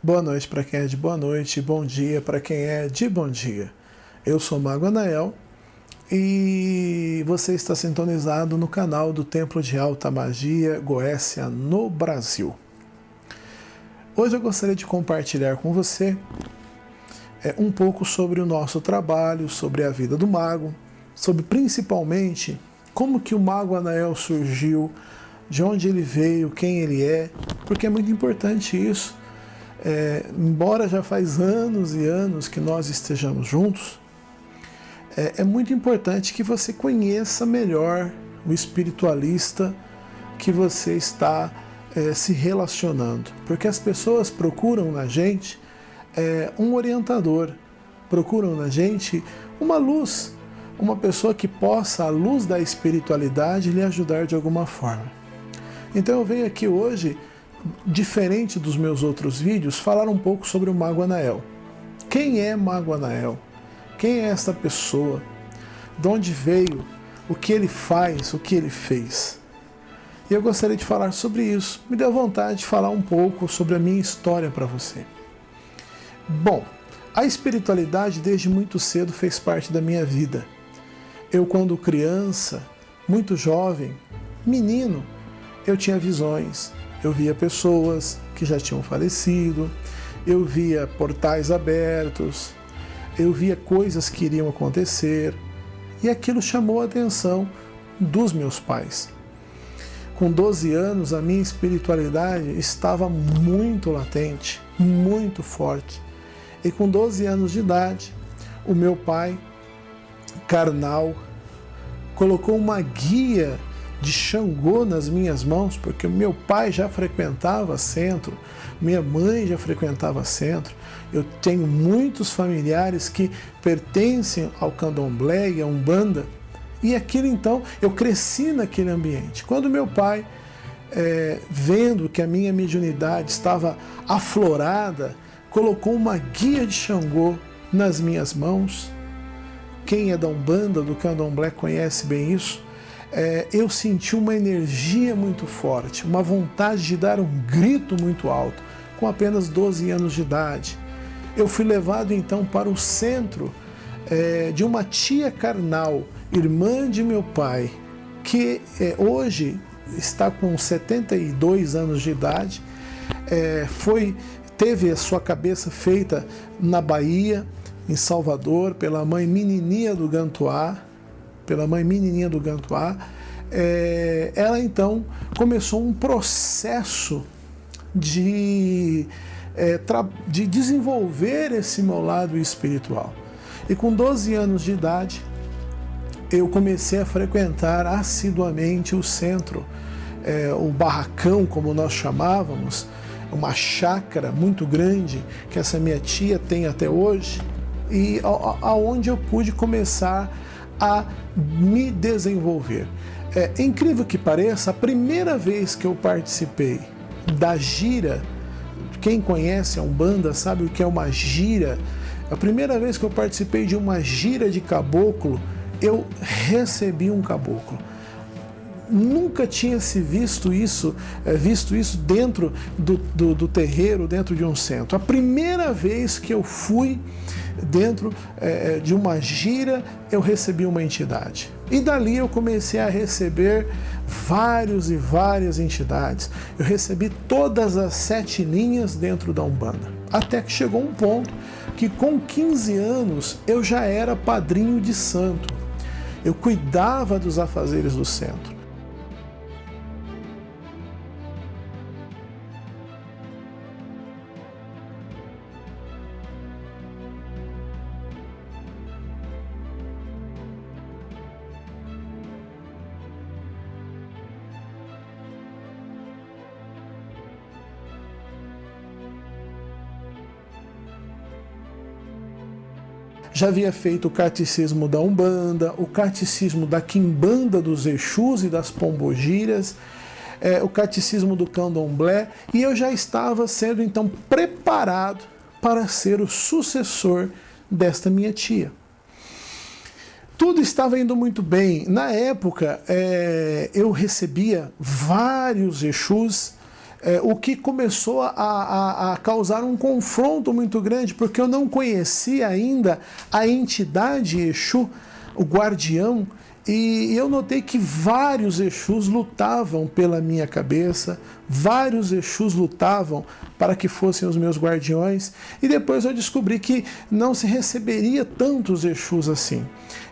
Boa noite para quem é de boa noite, bom dia para quem é de bom dia. Eu sou o Mago Anael e você está sintonizado no canal do Templo de Alta Magia Goécia no Brasil. Hoje eu gostaria de compartilhar com você um pouco sobre o nosso trabalho, sobre a vida do Mago, sobre principalmente como que o Mago Anael surgiu, de onde ele veio, quem ele é, porque é muito importante isso. Embora já faz anos e anos que nós estejamos juntos, é muito importante que você conheça melhor o espiritualista que você está se relacionando. Porque as pessoas procuram na gente um orientador, procuram na gente uma luz, uma pessoa que possa, à luz da espiritualidade, lhe ajudar de alguma forma. Então eu venho aqui hoje, diferente dos meus outros vídeos, falar um pouco sobre o Mago Anael. Quem é Mago Anael? Quem é esta pessoa? De onde veio? O que ele faz? O que ele fez? E eu gostaria de falar sobre isso. Me deu vontade de falar um pouco sobre a minha história para você. Bom, a espiritualidade desde muito cedo fez parte da minha vida. Eu, quando criança, muito jovem, menino, eu tinha visões. Eu via pessoas que já tinham falecido, eu via portais abertos, eu via coisas que iriam acontecer, e aquilo chamou a atenção dos meus pais. Com 12 anos, a minha espiritualidade estava muito latente, muito forte. E com 12 anos de idade, o meu pai, carnal, colocou uma guia de Xangô nas minhas mãos, porque o meu pai já frequentava centro, minha mãe já frequentava centro, eu tenho muitos familiares que pertencem ao candomblé e à umbanda, e aquilo então, eu cresci naquele ambiente. Quando meu pai, vendo que a minha mediunidade estava aflorada, colocou uma guia de Xangô nas minhas mãos, quem é da umbanda, do candomblé, conhece bem isso. Eu senti uma energia muito forte, uma vontade de dar um grito muito alto, com apenas 12 anos de idade. Eu fui levado então para o centro de uma tia carnal, irmã de meu pai, que hoje está com 72 anos de idade, teve a sua cabeça feita na Bahia, em Salvador, pela mãe menininha do Gantuá, ela então começou um processo de desenvolver esse meu lado espiritual. E com 12 anos de idade, eu comecei a frequentar assiduamente o centro, o barracão, como nós chamávamos, uma chácara muito grande, que essa minha tia tem até hoje, e aonde eu pude começar a me desenvolver. É incrível que pareça, a primeira vez que eu participei da gira, quem conhece a Umbanda sabe o que é uma gira, a primeira vez que eu participei de uma gira de caboclo, eu recebi um caboclo. Nunca tinha se visto isso dentro do terreiro, dentro de um centro. A primeira vez que eu fui dentro de uma gira, eu recebi uma entidade. E dali eu comecei a receber várias e várias entidades. Eu recebi todas as 7 linhas dentro da Umbanda. Até que chegou um ponto que com 15 anos eu já era padrinho de santo. Eu cuidava dos afazeres do centro. Já havia feito o catecismo da Umbanda, o catecismo da Quimbanda dos Exus e das Pombogiras, o catecismo do Candomblé, e eu já estava sendo então preparado para ser o sucessor desta minha tia. Tudo estava indo muito bem. Na época, eu recebia vários Exus, o que começou a causar um confronto muito grande, porque eu não conhecia ainda a entidade Exu, o guardião, e eu notei que vários Exus lutavam pela minha cabeça, vários Exus lutavam para que fossem os meus guardiões, e depois eu descobri que não se receberia tantos Exus assim.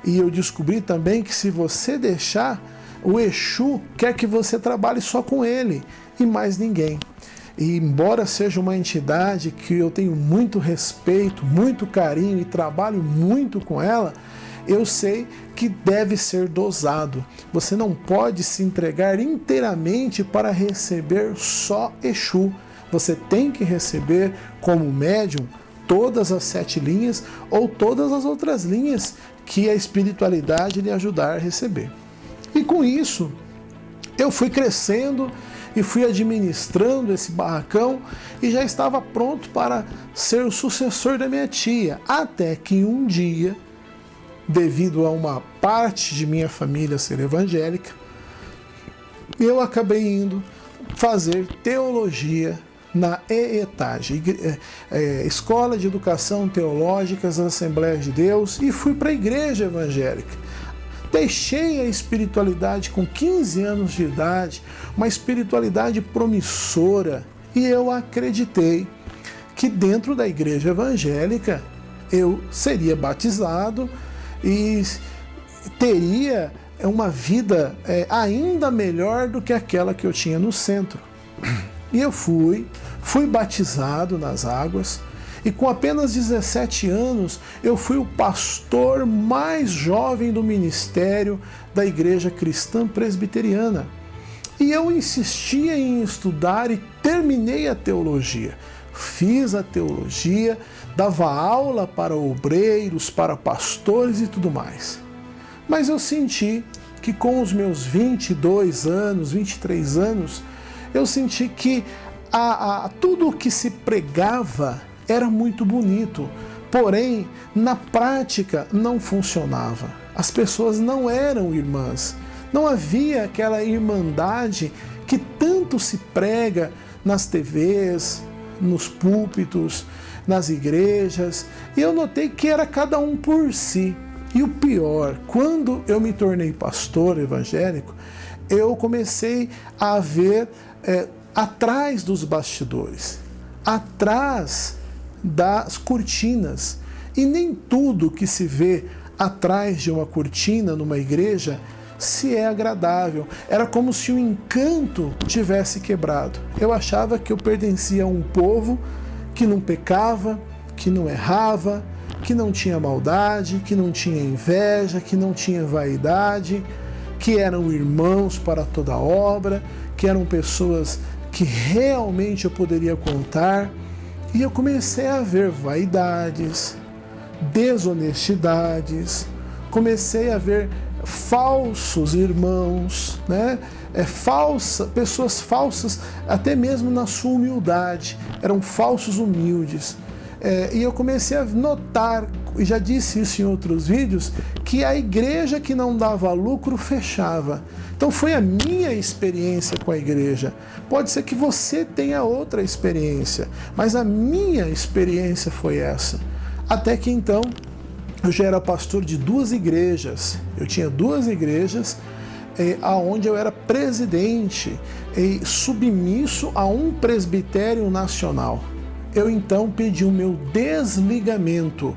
E eu descobri também que se você deixar, o Exu quer que você trabalhe só com ele e mais ninguém. E embora seja uma entidade que eu tenho muito respeito, muito carinho e trabalho muito com ela, eu sei que deve ser dosado. Você não pode se entregar inteiramente para receber só Exu. Você tem que receber como médium todas as 7 linhas ou todas as outras linhas que a espiritualidade lhe ajudar a receber. E com isso, eu fui crescendo e fui administrando esse barracão e já estava pronto para ser o sucessor da minha tia, até que um dia, devido a uma parte de minha família ser evangélica, eu acabei indo fazer teologia na EETAG, Escola de Educação Teológica das Assembleias de Deus, e fui para a igreja evangélica. Deixei a espiritualidade com 15 anos de idade, uma espiritualidade promissora, e eu acreditei que dentro da igreja evangélica eu seria batizado e teria uma vida ainda melhor do que aquela que eu tinha no centro. E eu fui batizado nas águas, e com apenas 17 anos eu fui o pastor mais jovem do ministério da Igreja Cristã Presbiteriana. E eu insistia em estudar e terminei a teologia. Fiz a teologia, dava aula para obreiros, para pastores e tudo mais. Mas eu senti que com os meus 22 anos, 23 anos, eu senti que tudo o que se pregava era muito bonito, porém, na prática não funcionava. As pessoas não eram irmãs, não havia aquela irmandade que tanto se prega nas TVs, nos púlpitos, nas igrejas, e eu notei que era cada um por si. E o pior, quando eu me tornei pastor evangélico, eu comecei a ver atrás dos bastidores, atrás das cortinas. E nem tudo que se vê atrás de uma cortina numa igreja se é agradável. Era como se o encanto tivesse quebrado. Eu achava que eu pertencia a um povo que não pecava, que não errava, que não tinha maldade, que não tinha inveja, que não tinha vaidade, que eram irmãos para toda obra, que eram pessoas que realmente eu poderia contar. E eu comecei a ver vaidades, desonestidades, comecei a ver falsos irmãos, né? Pessoas falsas até mesmo na sua humildade, eram falsos humildes. E eu comecei a notar, e já disse isso em outros vídeos, que a igreja que não dava lucro fechava. Então foi a minha experiência com a igreja. Pode ser que você tenha outra experiência, mas a minha experiência foi essa. Até que então, eu já era pastor de 2 igrejas. Eu tinha 2 igrejas aonde eu era presidente e submisso a um presbitério nacional. Eu então pedi o meu desligamento,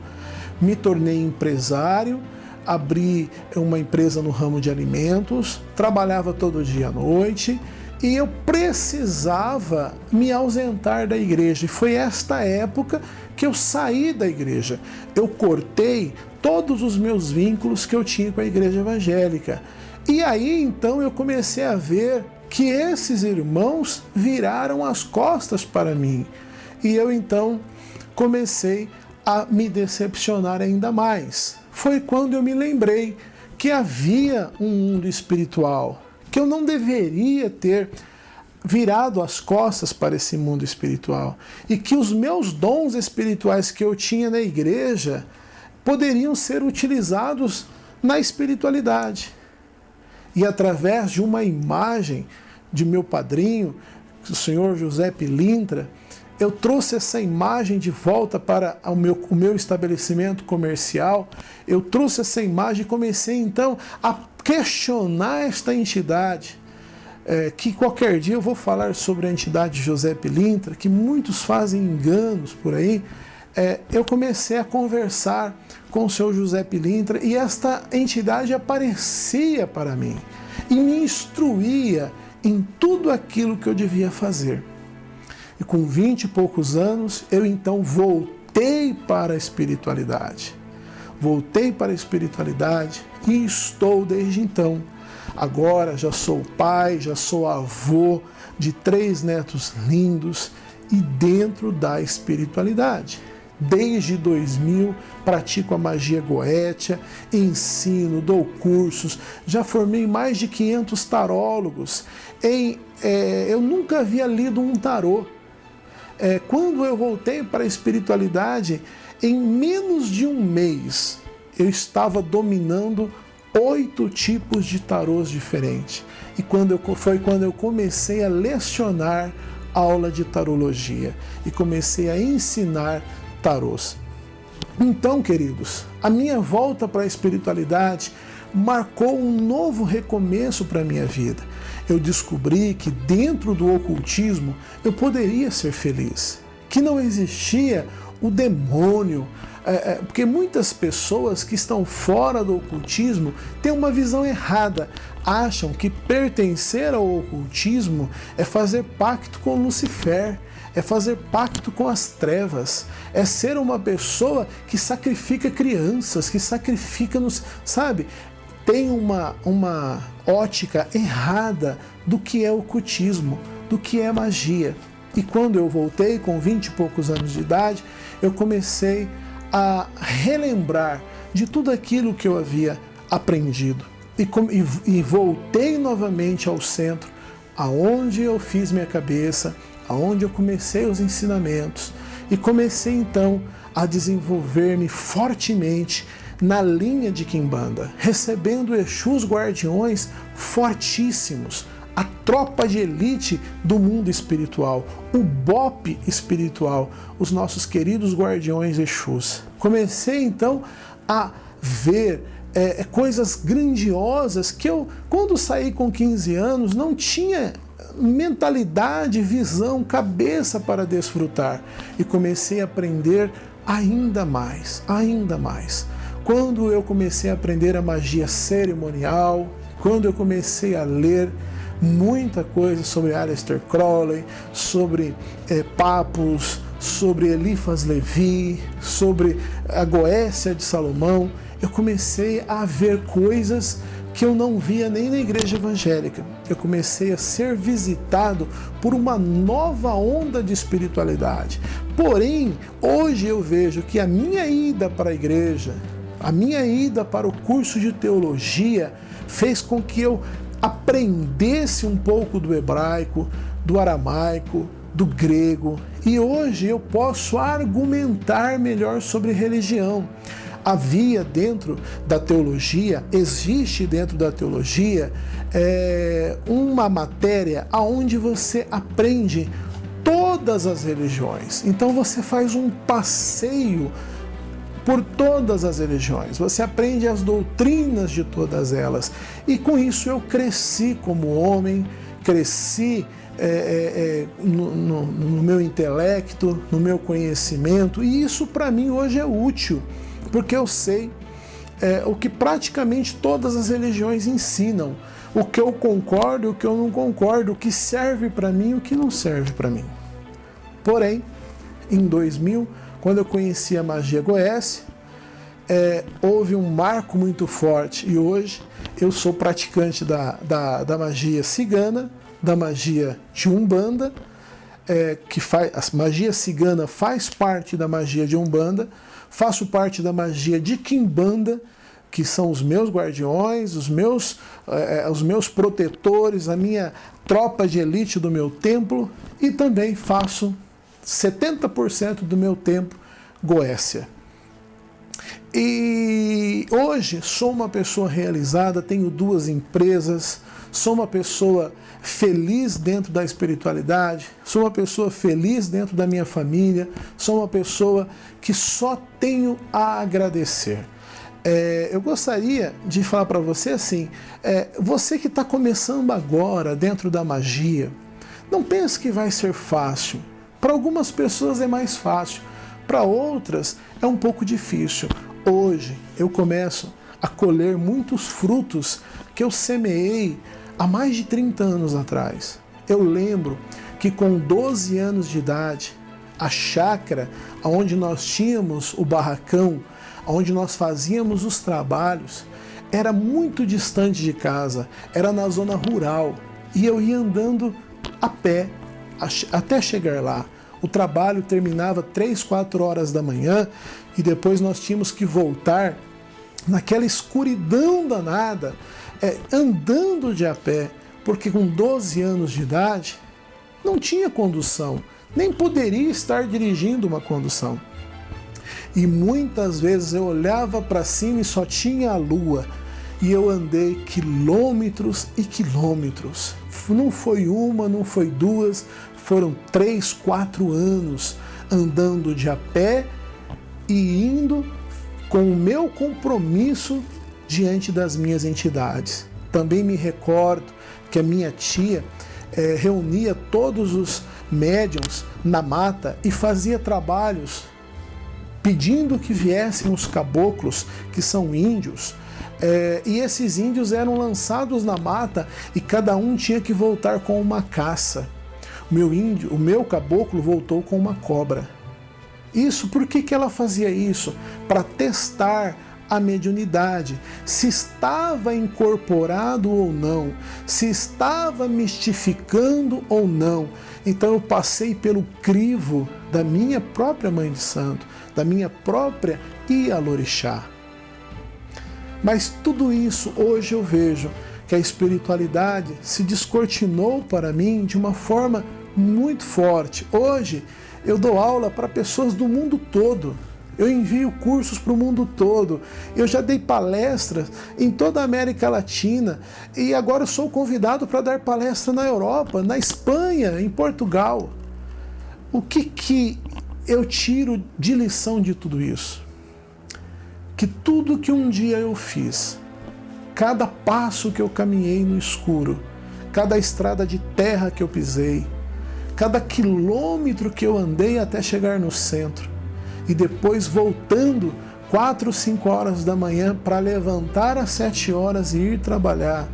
me tornei empresário, abri uma empresa no ramo de alimentos, trabalhava todo dia à noite e eu precisava me ausentar da igreja. E foi esta época que eu saí da igreja. Eu cortei todos os meus vínculos que eu tinha com a igreja evangélica. E aí então eu comecei a ver que esses irmãos viraram as costas para mim. E eu então comecei a me decepcionar ainda mais. Foi quando eu me lembrei que havia um mundo espiritual, que eu não deveria ter virado as costas para esse mundo espiritual e que os meus dons espirituais que eu tinha na igreja poderiam ser utilizados na espiritualidade. E através de uma imagem de meu padrinho, o senhor José Pilintra, eu trouxe essa imagem de volta para o meu estabelecimento comercial, eu trouxe essa imagem e comecei então a questionar esta entidade, que qualquer dia eu vou falar sobre a entidade José Pilintra, que muitos fazem enganos por aí. Eu comecei a conversar com o senhor José Pilintra e esta entidade aparecia para mim e me instruía em tudo aquilo que eu devia fazer. E com 20 e poucos anos, eu então voltei para a espiritualidade. Voltei para a espiritualidade e estou desde então. Agora já sou pai, já sou avô de 3 netos lindos e dentro da espiritualidade. Desde 2000 pratico a magia goétia, ensino, dou cursos, já formei mais de 500 tarólogos. Eu nunca havia lido um tarô. Quando eu voltei para a espiritualidade, em menos de um mês, eu estava dominando 8 tipos de tarôs diferentes. E foi quando eu comecei a lecionar aula de tarologia e comecei a ensinar tarôs. Então, queridos, a minha volta para a espiritualidade marcou um novo recomeço para a minha vida. Eu descobri que dentro do ocultismo eu poderia ser feliz, que não existia o demônio, porque muitas pessoas que estão fora do ocultismo têm uma visão errada, acham que pertencer ao ocultismo é fazer pacto com Lucifer, é fazer pacto com as trevas, é ser uma pessoa que sacrifica crianças, que sacrifica, sabe? Tem uma ótica errada do que é ocultismo, do que é magia. E quando eu voltei com 20 e poucos anos de idade, eu comecei a relembrar de tudo aquilo que eu havia aprendido. E voltei novamente ao centro, aonde eu fiz minha cabeça, aonde eu comecei os ensinamentos e comecei então a desenvolver-me fortemente na linha de Quimbanda, recebendo Exus guardiões fortíssimos, a tropa de elite do mundo espiritual, o BOP espiritual, os nossos queridos guardiões Exus. Comecei então a ver coisas grandiosas que eu, quando saí com 15 anos, não tinha mentalidade, visão, cabeça para desfrutar. E comecei a aprender ainda mais, ainda mais. Quando eu comecei a aprender a magia cerimonial, quando eu comecei a ler muita coisa sobre Aleister Crowley, sobre Papus, sobre Eliphas Levi, sobre a Goécia de Salomão, eu comecei a ver coisas que eu não via nem na igreja evangélica. Eu comecei a ser visitado por uma nova onda de espiritualidade. Porém, hoje eu vejo que a minha ida para a igreja, a minha ida para o curso de teologia, fez com que eu aprendesse um pouco do hebraico, do aramaico, do grego, e hoje eu posso argumentar melhor sobre religião. Havia dentro da teologia, existe dentro da teologia uma matéria onde você aprende todas as religiões. Então você faz um passeio por todas as religiões, você aprende as doutrinas de todas elas. E com isso eu cresci como homem, cresci no meu intelecto, no meu conhecimento, e isso para mim hoje é útil, porque eu sei o que praticamente todas as religiões ensinam, o que eu concordo e o que eu não concordo, o que serve para mim e o que não serve para mim. Porém, em 2000, quando eu conheci a magia goécia, houve um marco muito forte, e hoje eu sou praticante da magia cigana, da magia de Umbanda, a magia cigana faz parte da magia de Umbanda, faço parte da magia de Quimbanda, que são os meus guardiões, os meus protetores, a minha tropa de elite do meu templo, e também faço 70% do meu tempo goécia. E hoje sou uma pessoa realizada, tenho 2 empresas, sou uma pessoa feliz dentro da espiritualidade, sou uma pessoa feliz dentro da minha família, sou uma pessoa que só tenho a agradecer. Eu gostaria de falar para você assim, você que está começando agora dentro da magia, não pense que vai ser fácil. Para algumas pessoas é mais fácil, para outras é um pouco difícil. Hoje eu começo a colher muitos frutos que eu semeei há mais de 30 anos atrás. Eu lembro que com 12 anos de idade, a chácara onde nós tínhamos o barracão, onde nós fazíamos os trabalhos, era muito distante de casa, era na zona rural, e eu ia andando a pé até chegar lá. O trabalho terminava 3, 4 horas da manhã e depois nós tínhamos que voltar naquela escuridão danada, andando de a pé, porque com 12 anos de idade não tinha condução, nem poderia estar dirigindo uma condução. E muitas vezes eu olhava para cima e só tinha a lua. E eu andei quilômetros e quilômetros. Não foi uma, não foi duas, foram 3, 4 anos andando de a pé e indo com o meu compromisso diante das minhas entidades. Também me recordo que a minha tia reunia todos os médiuns na mata e fazia trabalhos pedindo que viessem os caboclos, que são índios, e esses índios eram lançados na mata e cada um tinha que voltar com uma caça. O meu caboclo voltou com uma cobra. Isso, por que ela fazia isso? Para testar a mediunidade, se estava incorporado ou não, se estava mistificando ou não. Então eu passei pelo crivo da minha própria Mãe de Santo, da minha própria Ialorixá. Mas tudo isso hoje eu vejo que a espiritualidade se descortinou para mim de uma forma muito forte. Hoje eu dou aula para pessoas do mundo todo. Eu envio cursos para o mundo todo. Eu já dei palestras em toda a América Latina e agora eu sou convidado para dar palestra na Europa, na Espanha, em Portugal. O que eu tiro de lição de tudo isso? Que tudo que um dia eu fiz, cada passo que eu caminhei no escuro, cada estrada de terra que eu pisei, cada quilômetro que eu andei até chegar no centro, e depois voltando 4, 5 horas da manhã para levantar às 7 horas e ir trabalhar,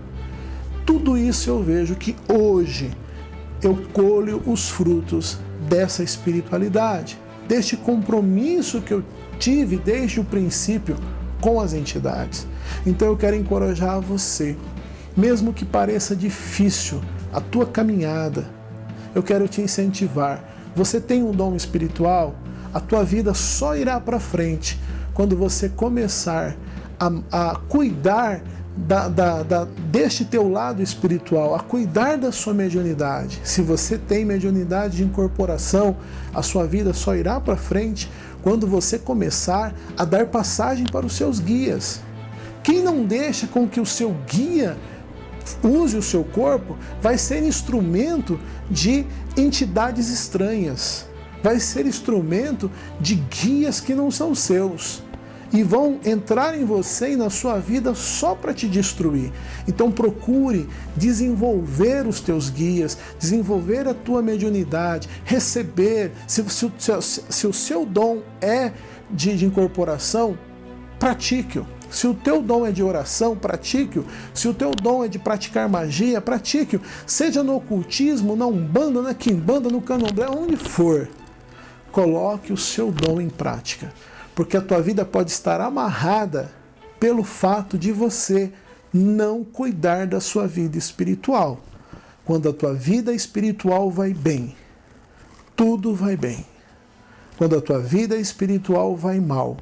tudo isso eu vejo que hoje eu colho os frutos dessa espiritualidade, deste compromisso que eu tive desde o princípio com as entidades. Então eu quero encorajar você, mesmo que pareça difícil a tua caminhada, eu quero te incentivar. Você tem um dom espiritual, a tua vida só irá para frente quando você começar a cuidar deste teu lado espiritual, a cuidar da sua mediunidade. Se você tem mediunidade de incorporação, a sua vida só irá para frente quando você começar a dar passagem para os seus guias. Quem não deixa com que o seu guia use o seu corpo vai ser instrumento de entidades estranhas, vai ser instrumento de guias que não são seus e vão entrar em você e na sua vida só para te destruir. Então procure desenvolver os teus guias, desenvolver a tua mediunidade, receber. Se o seu dom é de incorporação, pratique-o. Se o teu dom é de oração, pratique-o. Se o teu dom é de praticar magia, pratique-o. Seja no ocultismo, na umbanda, na quimbanda, no candomblé, onde for. Coloque o seu dom em prática. Porque a tua vida pode estar amarrada pelo fato de você não cuidar da sua vida espiritual. Quando a tua vida espiritual vai bem, tudo vai bem. Quando a tua vida espiritual vai mal,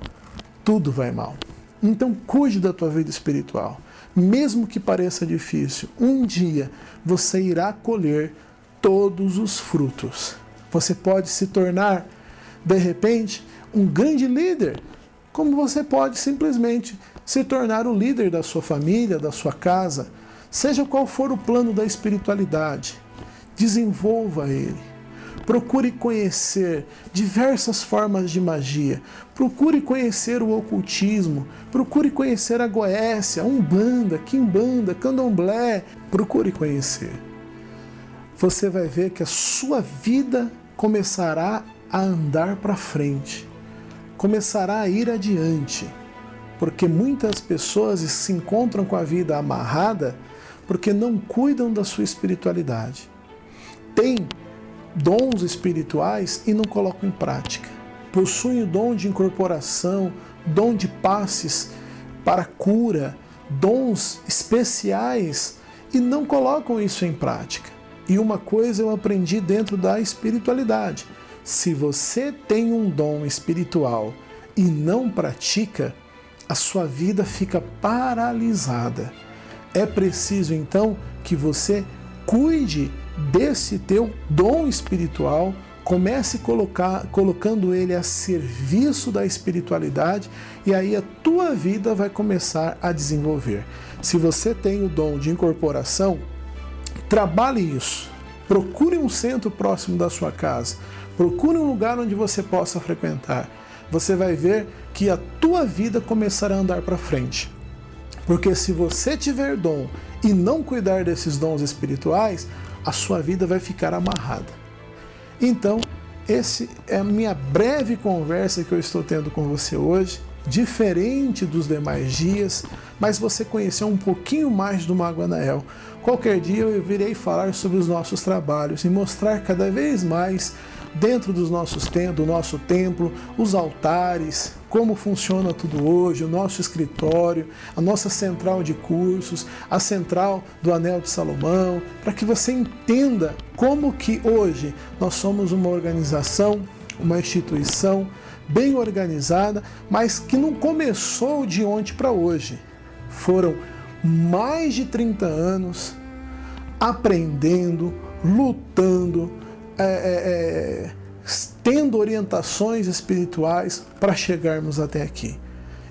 tudo vai mal. Então cuide da tua vida espiritual. Mesmo que pareça difícil, um dia você irá colher todos os frutos. Você pode se tornar, de repente, um grande líder, como você pode simplesmente se tornar o líder da sua família, da sua casa. Seja qual for o plano da espiritualidade, desenvolva ele. Procure conhecer diversas formas de magia. Procure conhecer o ocultismo. Procure conhecer a goécia, a umbanda, quimbanda, candomblé. Procure conhecer. Você vai ver que a sua vida começará a andar para frente. Começará a ir adiante. Porque muitas pessoas se encontram com a vida amarrada porque não cuidam da sua espiritualidade. Tem dons espirituais e não colocam em prática. Possuem o dom de incorporação, dom de passes para cura, dons especiais e não colocam isso em prática. E uma coisa eu aprendi dentro da espiritualidade: se você tem um dom espiritual e não pratica, a sua vida fica paralisada. É preciso então que você cuide desse teu dom espiritual, comece colocando ele a serviço da espiritualidade, e aí a tua vida vai começar a desenvolver. Se você tem o dom de incorporação, trabalhe isso. Procure um centro próximo da sua casa. Procure um lugar onde você possa frequentar. Você vai ver que a tua vida começará a andar para frente. Porque se você tiver dom e não cuidar desses dons espirituais, a sua vida vai ficar amarrada. Então, essa é a minha breve conversa que eu estou tendo com você hoje, diferente dos demais dias, mas você conheceu um pouquinho mais do Mago Anael. Qualquer dia eu virei falar sobre os nossos trabalhos e mostrar cada vez mais dentro do nosso templo, os altares, como funciona tudo hoje, o nosso escritório, a nossa central de cursos, a central do Anel de Salomão, para que você entenda como que hoje nós somos uma organização, uma instituição bem organizada, mas que não começou de ontem para hoje. Foram mais de 30 anos aprendendo, lutando, tendo orientações espirituais para chegarmos até aqui.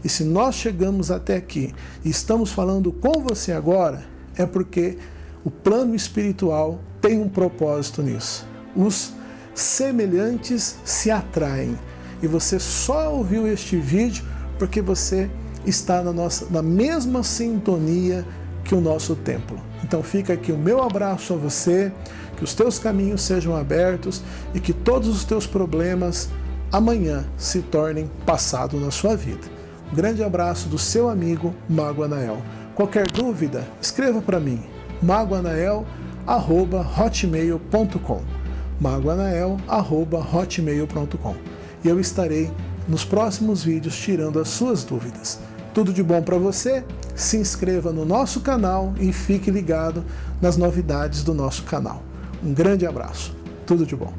E se nós chegamos até aqui e estamos falando com você agora, é porque o plano espiritual tem um propósito nisso. Os semelhantes se atraem. E você só ouviu este vídeo porque você está na mesma sintonia que o nosso templo. Então fica aqui o meu abraço a você, que os teus caminhos sejam abertos e que todos os teus problemas amanhã se tornem passado na sua vida. Um grande abraço do seu amigo Mago Anael. Qualquer dúvida, escreva para mim, magoanael@hotmail.com, magoanael@hotmail.com, e eu estarei nos próximos vídeos tirando as suas dúvidas. Tudo de bom para você, se inscreva no nosso canal e fique ligado nas novidades do nosso canal. Um grande abraço, tudo de bom.